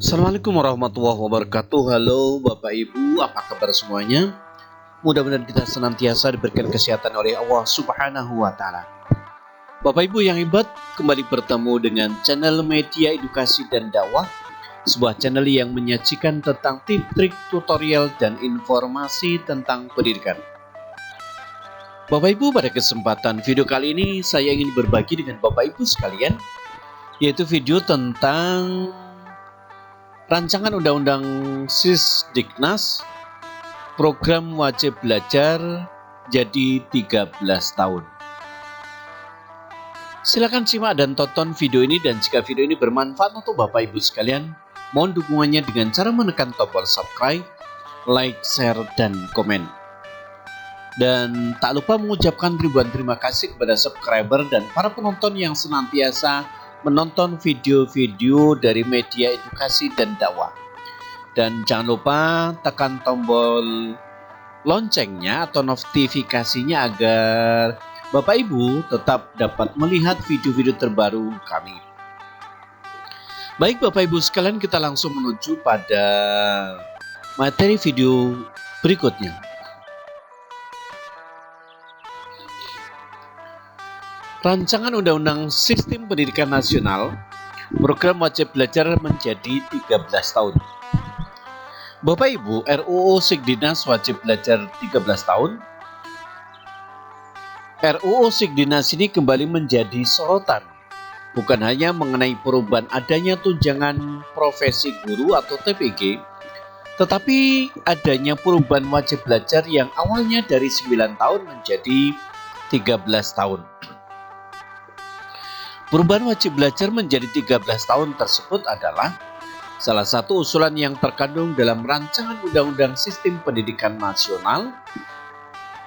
Assalamualaikum warahmatullahi wabarakatuh. Halo Bapak Ibu, apa kabar semuanya? Mudah-mudahan kita senantiasa diberikan kesehatan oleh Allah Subhanahu wa Ta'ala. Bapak Ibu yang hebat, kembali bertemu dengan channel media edukasi dan dakwah, sebuah channel yang menyajikan tentang tips, trik, tutorial, dan informasi tentang pendidikan. Bapak Ibu, pada kesempatan video kali ini saya ingin berbagi dengan Bapak Ibu sekalian, yaitu video tentang Rancangan Undang-Undang Sisdiknas Program Wajib Belajar jadi 13 tahun. Silakan simak dan tonton video ini, dan jika video ini bermanfaat untuk Bapak Ibu sekalian, mohon dukungannya dengan cara menekan tombol subscribe, like, share, dan komen. Dan tak lupa mengucapkan ribuan terima kasih kepada subscriber dan para penonton yang senantiasa menonton video-video dari media edukasi dan dakwah. Dan jangan lupa tekan tombol loncengnya atau notifikasinya agar Bapak Ibu tetap dapat melihat video-video terbaru kami. Baik Bapak Ibu sekalian, kita langsung menuju pada materi video berikutnya. Rancangan Undang-Undang Sistem Pendidikan Nasional Program Wajib Belajar menjadi 13 tahun. Bapak Ibu, RUU Sikdinas Wajib Belajar 13 tahun. RUU Sikdinas ini kembali menjadi sorotan, bukan hanya mengenai perubahan adanya tunjangan profesi guru atau TPG, tetapi adanya perubahan wajib belajar yang awalnya dari 9 tahun menjadi 13 tahun. Perubahan wajib belajar menjadi 13 tahun tersebut adalah salah satu usulan yang terkandung dalam Rancangan Undang-Undang Sistem Pendidikan Nasional,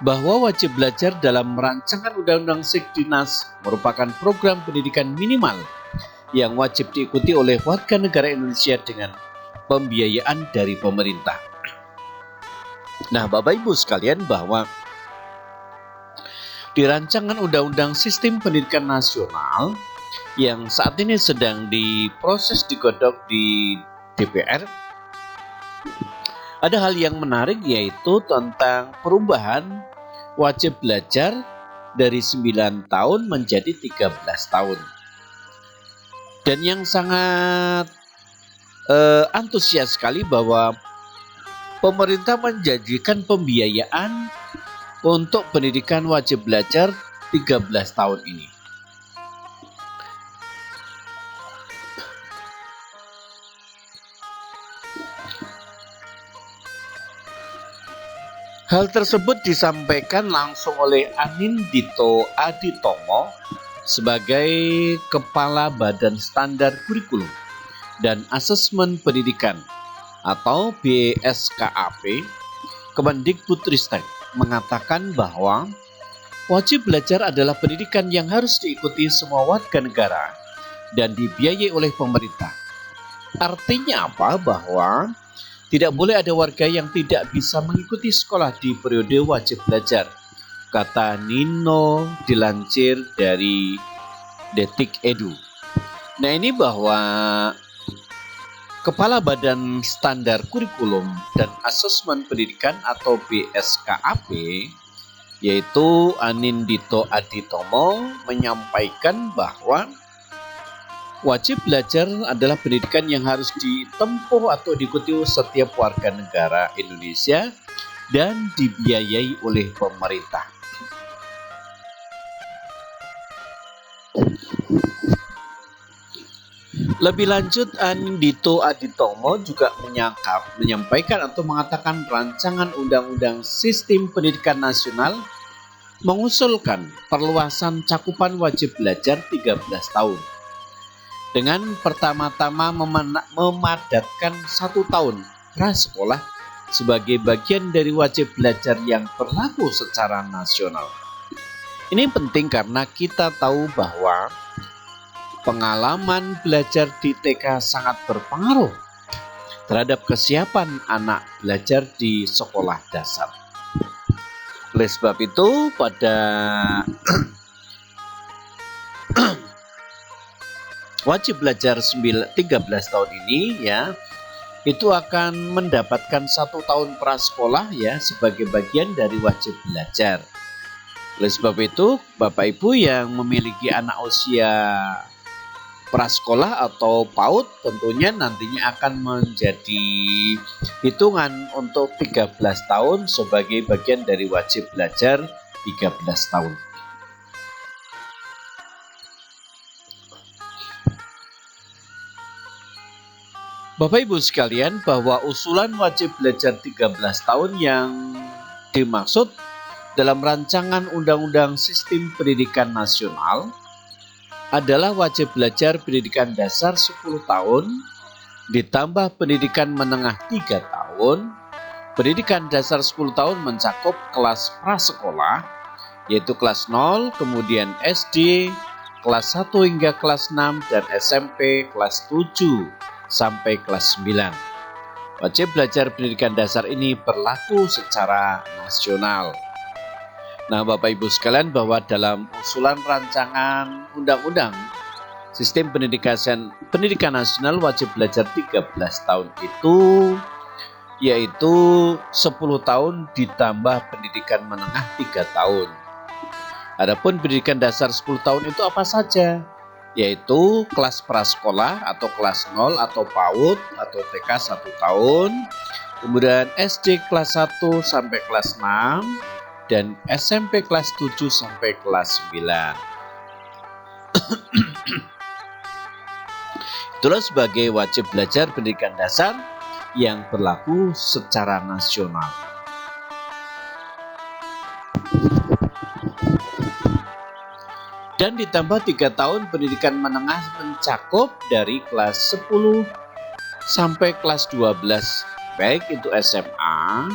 bahwa wajib belajar dalam Rancangan Undang-Undang Sikdinas merupakan program pendidikan minimal yang wajib diikuti oleh warga negara Indonesia dengan pembiayaan dari pemerintah. Nah, Bapak Ibu sekalian, bahwa di Rancangan Undang-Undang Sistem Pendidikan Nasional yang saat ini sedang diproses digodok di DPR, ada hal yang menarik, yaitu tentang perubahan wajib belajar dari 9 tahun menjadi 13 tahun. Dan yang sangat antusias sekali bahwa pemerintah menjanjikan pembiayaan untuk pendidikan wajib belajar 13 tahun ini. Hal tersebut disampaikan langsung oleh Anindito Aditomo sebagai Kepala Badan Standar Kurikulum dan Asesmen Pendidikan atau BSKAP Kemendikbudristek, mengatakan bahwa wajib belajar adalah pendidikan yang harus diikuti semua warga negara dan dibiayai oleh pemerintah. Artinya apa? Bahwa tidak boleh ada warga yang tidak bisa mengikuti sekolah di periode wajib belajar, kata Nino dilansir dari Detik Edu. Nah, ini bahwa Kepala Badan Standar Kurikulum dan Asesmen Pendidikan atau BSKAP, yaitu Anindito Aditomo, menyampaikan bahwa wajib belajar adalah pendidikan yang harus ditempuh atau diikuti setiap warga negara Indonesia dan dibiayai oleh pemerintah. Lebih lanjut, Anindito Aditomo juga menyampaikan atau mengatakan Rancangan Undang-Undang Sistem Pendidikan Nasional mengusulkan perluasan cakupan wajib belajar 13 tahun. Dengan pertama-tama memadatkan 1 tahun prasekolah sebagai bagian dari wajib belajar yang berlaku secara nasional. Ini penting karena kita tahu bahwa pengalaman belajar di TK sangat berpengaruh terhadap kesiapan anak belajar di sekolah dasar. Oleh sebab itu, pada wajib belajar 13 tahun ini, ya, itu akan mendapatkan 1 tahun prasekolah ya sebagai bagian dari wajib belajar. Oleh sebab itu, Bapak Ibu yang memiliki anak usia prasekolah atau PAUD tentunya nantinya akan menjadi hitungan untuk 13 tahun sebagai bagian dari wajib belajar 13 tahun. Bapak Ibu sekalian, bahwa usulan wajib belajar 13 tahun yang dimaksud dalam rancangan Undang-Undang Sistem Pendidikan Nasional adalah wajib belajar pendidikan dasar 10 tahun, ditambah pendidikan menengah 3 tahun, pendidikan dasar 10 tahun mencakup kelas prasekolah, yaitu kelas 0, kemudian SD, kelas 1 hingga kelas 6, dan SMP kelas 7 sampai kelas 9. Wajib belajar pendidikan dasar ini berlaku secara nasional. Nah, Bapak Ibu sekalian, bahwa dalam usulan rancangan Undang-Undang Sistem Pendidikan Nasional wajib belajar 13 tahun itu yaitu 10 tahun ditambah pendidikan menengah 3 tahun. Adapun pendidikan dasar 10 tahun itu apa saja? Yaitu kelas prasekolah atau kelas 0 atau PAUD atau TK 1 tahun, kemudian SD kelas 1 sampai kelas 6, dan SMP kelas 7 sampai kelas 9. Itulah sebagai wajib belajar pendidikan dasar yang berlaku secara nasional. Dan ditambah 3 tahun pendidikan menengah mencakup dari kelas 10 sampai kelas 12, baik itu SMA,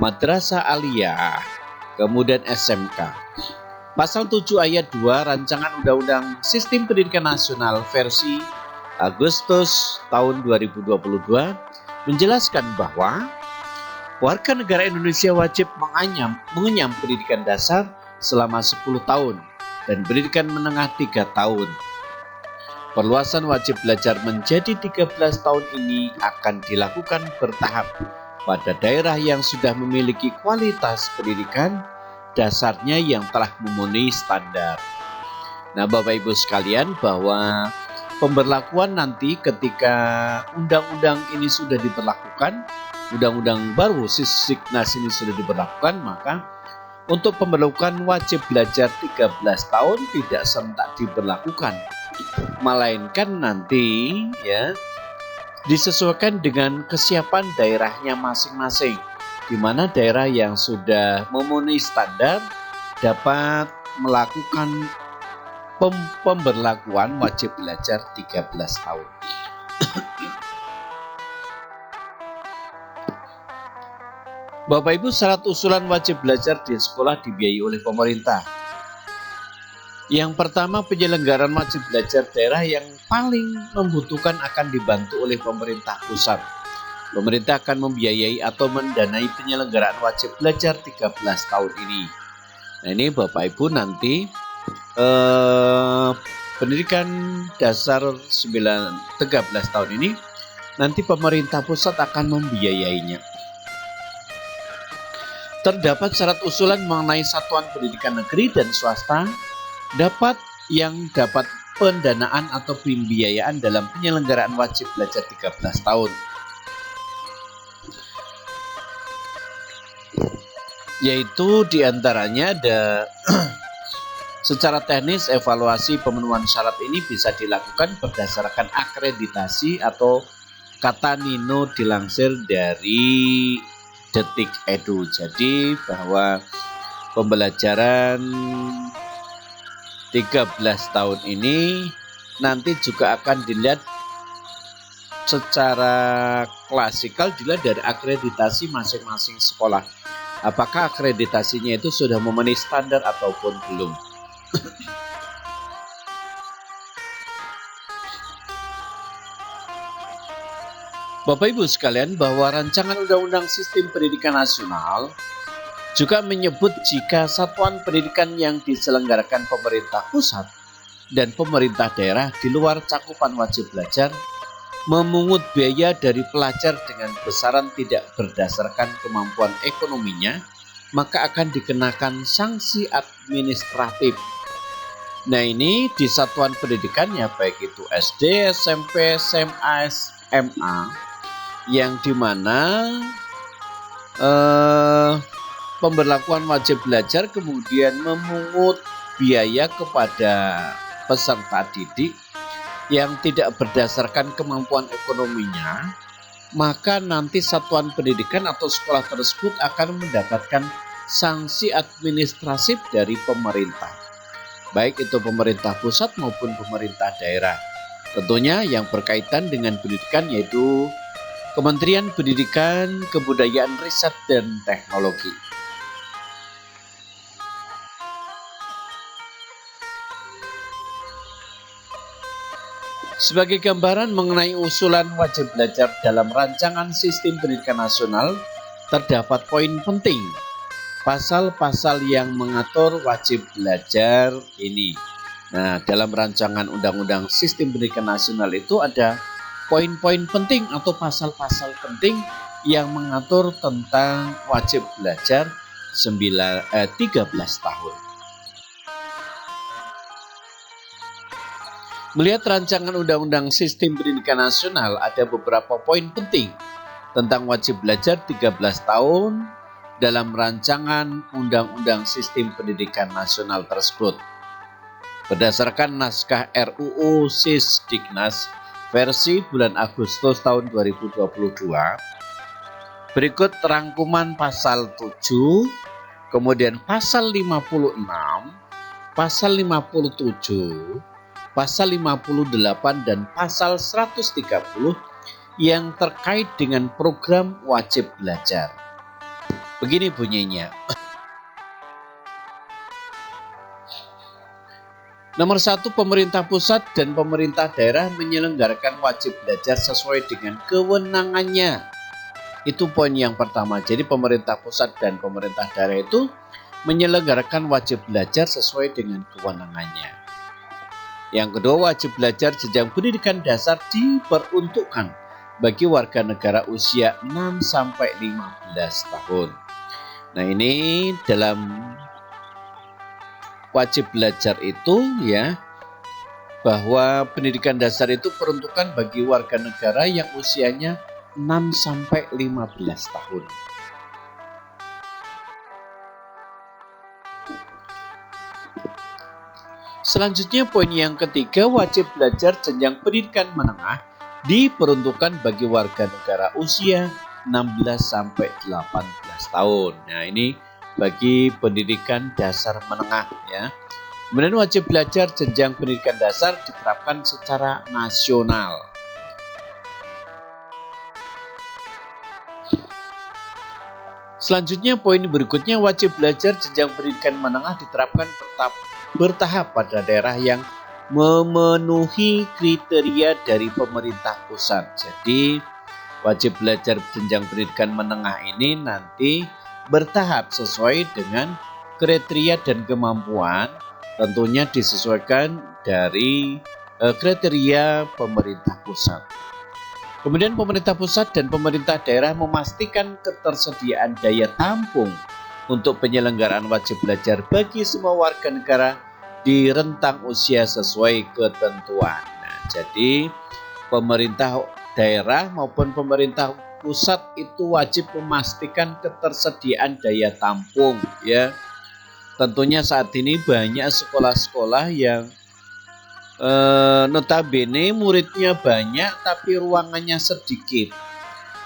madrasah aliyah, kemudian SMK. Pasal 7 ayat 2 Rancangan Undang-Undang Sistem Pendidikan Nasional versi Agustus tahun 2022 menjelaskan bahwa warga negara Indonesia wajib mengenyam pendidikan dasar selama 10 tahun dan pendidikan menengah 3 tahun. Perluasan wajib belajar menjadi 13 tahun ini akan dilakukan bertahap pada daerah yang sudah memiliki kualitas pendidikan dasarnya yang telah memenuhi standar. Nah, Bapak Ibu sekalian, bahwa pemberlakuan nanti ketika undang-undang ini sudah diberlakukan, undang-undang baru Sisdiknas ini sudah diberlakukan, maka untuk pemberlakuan wajib belajar 13 tahun tidak serentak diberlakukan, melainkan nanti ya disesuaikan dengan kesiapan daerahnya masing-masing, di mana daerah yang sudah memenuhi standar dapat melakukan pemberlakuan wajib belajar 13 tahun. Bapak Ibu, syarat usulan wajib belajar di sekolah dibiayai oleh pemerintah. Yang pertama, penyelenggaraan wajib belajar daerah yang paling membutuhkan akan dibantu oleh pemerintah pusat. Pemerintah akan membiayai atau mendanai penyelenggaraan wajib belajar 13 tahun ini. Nah, ini Bapak Ibu nanti pendidikan dasar 13 tahun ini nanti pemerintah pusat akan membiayainya. Terdapat syarat usulan mengenai satuan pendidikan negeri dan swasta dapat pendanaan atau pembiayaan dalam penyelenggaraan wajib belajar 13 tahun. Yaitu diantaranya ada secara teknis evaluasi pemenuhan syarat ini bisa dilakukan berdasarkan akreditasi atau kata Nino dilansir dari Detik Edu. Jadi bahwa pembelajaran 13 tahun ini nanti juga akan dilihat secara klasikal dilihat dari akreditasi masing-masing sekolah. Apakah akreditasinya itu sudah memenuhi standar ataupun belum. Bapak Ibu sekalian, bahwa rancangan Undang-Undang Sistem Pendidikan Nasional juga menyebut jika satuan pendidikan yang diselenggarakan pemerintah pusat dan pemerintah daerah di luar cakupan wajib belajar memungut biaya dari pelajar dengan besaran tidak berdasarkan kemampuan ekonominya, maka akan dikenakan sanksi administratif. Nah, ini di satuan pendidikannya, baik itu SD, SMP, SMA, SMA, yang dimana pemberlakuan wajib belajar kemudian memungut biaya kepada peserta didik yang tidak berdasarkan kemampuan ekonominya, maka nanti satuan pendidikan atau sekolah tersebut akan mendapatkan sanksi administratif dari pemerintah, baik itu pemerintah pusat maupun pemerintah daerah. Tentunya yang berkaitan dengan pendidikan yaitu Kementerian Pendidikan, Kebudayaan, Riset, dan Teknologi. Sebagai gambaran mengenai usulan wajib belajar dalam rancangan sistem pendidikan nasional, terdapat poin penting. Pasal-pasal yang mengatur wajib belajar ini. Nah, dalam rancangan undang-undang sistem pendidikan nasional itu ada poin-poin penting atau pasal-pasal penting yang mengatur tentang wajib belajar 13 tahun. Melihat rancangan undang-undang sistem pendidikan nasional, ada beberapa poin penting tentang wajib belajar 13 tahun dalam rancangan undang-undang sistem pendidikan nasional tersebut. Berdasarkan naskah RUU Sisdiknas versi bulan Agustus tahun 2022, berikut rangkuman pasal 7, kemudian pasal 56, pasal 57, pasal 58 dan pasal 130 yang terkait dengan program wajib belajar. Begini bunyinya. Nomor 1, pemerintah pusat dan pemerintah daerah menyelenggarakan wajib belajar sesuai dengan kewenangannya. Itu poin yang pertama. Jadi pemerintah pusat dan pemerintah daerah itu menyelenggarakan wajib belajar sesuai dengan kewenangannya. Yang kedua, wajib belajar jenjang pendidikan dasar diperuntukkan bagi warga negara usia 6-15 tahun. Nah, ini dalam wajib belajar itu ya, bahwa pendidikan dasar itu peruntukan bagi warga negara yang usianya 6-15 tahun. Selanjutnya poin yang ketiga, wajib belajar jenjang pendidikan menengah diperuntukkan bagi warga negara usia 16-18 tahun. Nah, ini bagi pendidikan dasar menengah ya. Kemudian wajib belajar jenjang pendidikan dasar diterapkan secara nasional. Selanjutnya poin berikutnya, wajib belajar jenjang pendidikan menengah diterapkan bertahap pada daerah yang memenuhi kriteria dari pemerintah pusat. Jadi wajib belajar jenjang pendidikan menengah ini nanti bertahap sesuai dengan kriteria dan kemampuan, tentunya disesuaikan dari kriteria pemerintah pusat. Kemudian pemerintah pusat dan pemerintah daerah memastikan ketersediaan daya tampung untuk penyelenggaraan wajib belajar bagi semua warga negara di rentang usia sesuai ketentuan. Nah, jadi pemerintah daerah maupun pemerintah pusat itu wajib memastikan ketersediaan daya tampung ya. Tentunya saat ini banyak sekolah-sekolah yang notabene muridnya banyak tapi ruangannya sedikit.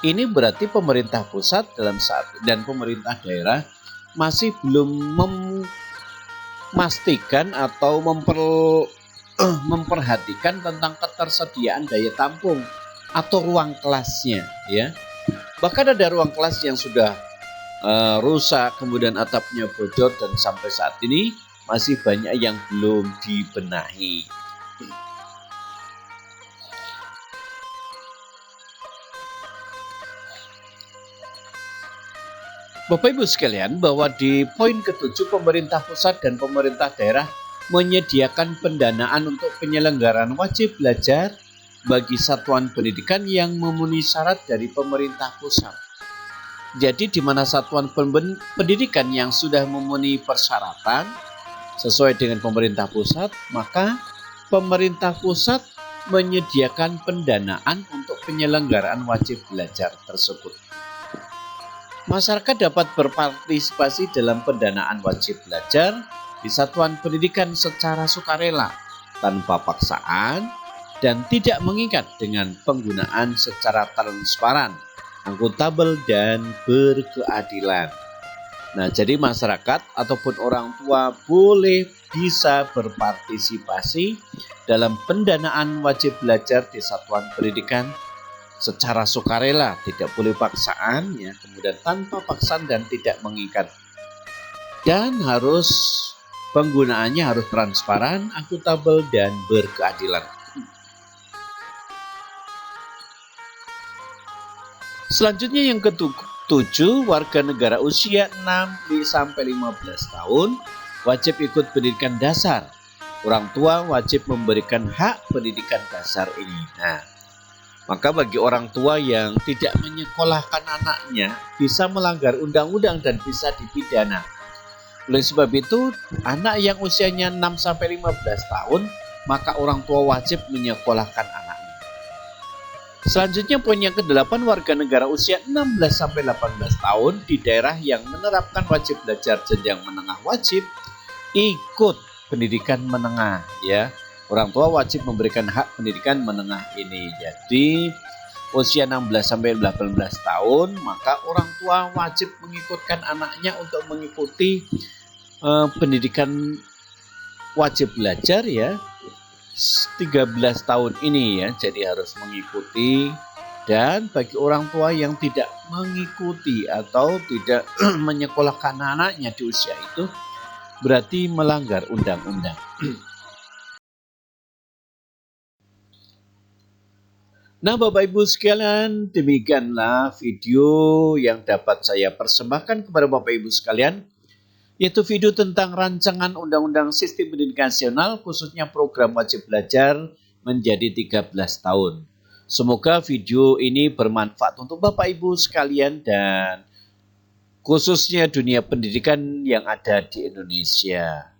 Ini berarti pemerintah pusat dan pemerintah daerah masih belum memastikan atau memperhatikan tentang ketersediaan daya tampung atau ruang kelasnya ya. Bahkan ada ruang kelas yang sudah rusak, kemudian atapnya bocor, dan sampai saat ini masih banyak yang belum dibenahi. Bapak Ibu sekalian, bahwa di poin ke-7 pemerintah pusat dan pemerintah daerah menyediakan pendanaan untuk penyelenggaraan wajib belajar bagi satuan pendidikan yang memenuhi syarat dari pemerintah pusat. Jadi di mana satuan pendidikan yang sudah memenuhi persyaratan sesuai dengan pemerintah pusat, maka pemerintah pusat menyediakan pendanaan untuk penyelenggaraan wajib belajar tersebut. Masyarakat dapat berpartisipasi dalam pendanaan wajib belajar di satuan pendidikan secara sukarela, tanpa paksaan, dan tidak mengikat dengan penggunaan secara transparan, akuntabel, dan berkeadilan. Nah, jadi masyarakat ataupun orang tua boleh bisa berpartisipasi dalam pendanaan wajib belajar di satuan pendidikan secara sukarela, tidak boleh paksaan, ya, kemudian tanpa paksaan dan tidak mengikat. Dan penggunaannya harus transparan, akuntabel, dan berkeadilan. Selanjutnya yang ke-7, warga negara usia 6-15 tahun wajib ikut pendidikan dasar. Orang tua wajib memberikan hak pendidikan dasar ini. Nah, maka bagi orang tua yang tidak menyekolahkan anaknya bisa melanggar undang-undang dan bisa dipidana. Oleh sebab itu, anak yang usianya 6-15 tahun, maka orang tua wajib menyekolahkan anaknya. Selanjutnya poin yang ke-8, warga negara usia 16-18 tahun di daerah yang menerapkan wajib belajar jenjang menengah wajib ikut pendidikan menengah, ya. Orang tua wajib memberikan hak pendidikan menengah ini. Jadi usia 16-18 tahun, maka orang tua wajib mengikutkan anaknya untuk mengikuti pendidikan wajib belajar, ya, 13 tahun ini, ya. Jadi harus mengikuti. Dan bagi orang tua yang tidak mengikuti atau tidak menyekolahkan anaknya di usia itu, berarti melanggar undang-undang. Nah, Bapak Ibu sekalian, demikianlah video yang dapat saya persembahkan kepada Bapak Ibu sekalian, yaitu video tentang rancangan Undang-Undang Sistem Pendidikan Nasional, khususnya program wajib belajar menjadi 13 tahun. Semoga video ini bermanfaat untuk Bapak Ibu sekalian dan khususnya dunia pendidikan yang ada di Indonesia.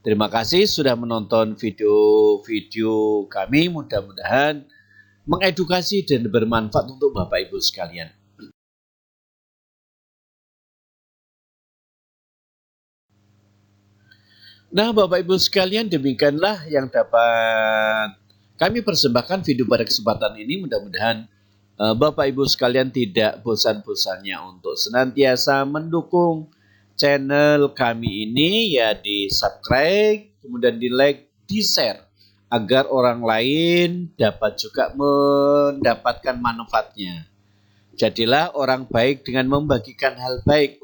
Terima kasih sudah menonton video-video kami, mudah-mudahan mengedukasi dan bermanfaat untuk Bapak Ibu sekalian. Nah, Bapak Ibu sekalian, demikianlah yang dapat kami persembahkan video pada kesempatan ini. Mudah-mudahan Bapak Ibu sekalian tidak bosan-bosannya untuk senantiasa mendukung channel kami ini, ya, di subscribe, kemudian di like, di share, agar orang lain dapat juga mendapatkan manfaatnya. Jadilah orang baik dengan membagikan hal baik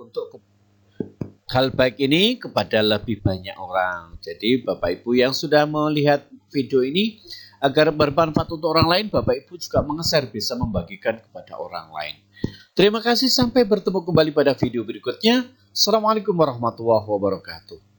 ini kepada lebih banyak orang. Jadi Bapak Ibu yang sudah melihat video ini, agar bermanfaat untuk orang lain, Bapak Ibu juga meng-share, bisa membagikan kepada orang lain. Terima kasih, sampai bertemu kembali pada video berikutnya. Assalamualaikum warahmatullahi wabarakatuh.